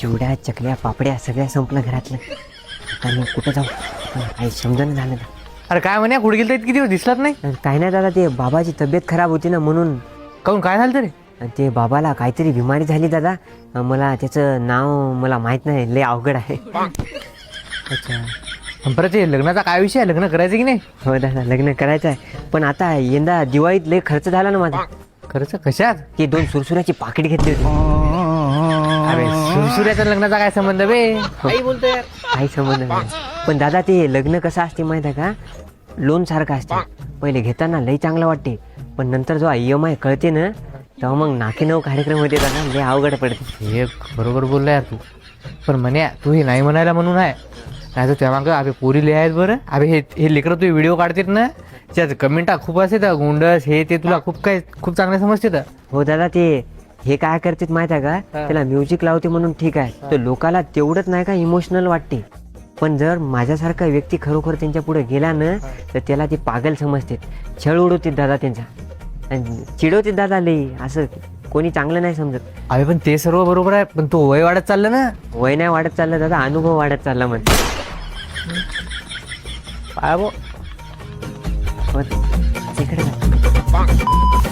चिवड्या चकल्या पापड्या सगळ्या संपलं घरातलं. आता मी कुठं जाऊ काही समजून झालं ना. अरे काय म्हणे कुठे गेलं तर किती दिवस दिसलात नाही. काय नाही दादा ते बाबाची तब्येत खराब होती ना म्हणून. काहून काय झालं तरी. ते बाबाला काहीतरी बिमारी झाली दादा. मला त्याचं नाव मला माहीत नाही, लय अवघड आहे. अच्छा परत ते लग्नाचा काय विषय आहे, लग्न करायचं की नाही. हो दादा लग्न करायचं आहे, पण आता यंदा दिवाळीत लय खर्च झाला ना माझा. खर्च कशात. ते 2 सुरसुऱ्याची पाकिट घेतली होती. अरे सुरसुऱ्याचा लग्नाचा काय संबंध बे. काही बोलतोय यार. काही संबंध नाही, पण दादा ते लग्न कसं असते माहिती आहे का, लोन सारखं असते. पहिले घेताना लई चांगलं वाटते, पण नंतर जेव्हा EMI कळते ना तेव्हा मग नाकी नऊ कार्यक्रम होते दादा, लय अवघड पडते. हे बरोबर बोलला यार तू. पण म्हणे तू हे नाही म्हणायला म्हणून आहे, नाही तर तेव्हा का अभे पोरी लिहायत बरं. अभे हे लेकरं तू व्हिडिओ काढतात ना, त्यात कमेंटा खूप असते गुंडस हे ते, तुला खूप चांगले समजते. हो दादा ते हे काय करतात माहिती आहे का, त्याला म्युझिक लावते म्हणून ठीक आहे, तर लोकाला तेवढंच नाही का इमोशनल वाटते. पण जर माझ्यासारखा व्यक्ती खरोखर त्यांच्या पुढे गेला ना तर त्याला ते पागल समजते, छळ उडवते दादा त्यांचा, आणि चिडवते दादा लई. असं कोणी चांगलं नाही समजत. अभे पण ते सर्व बरोबर आहे, पण तो वय वाढत चाललं ना. वय नाही वाढत चाललं दादा, अनुभव वाढत चालला म्हणते. काय बो हो, तिकडे जा.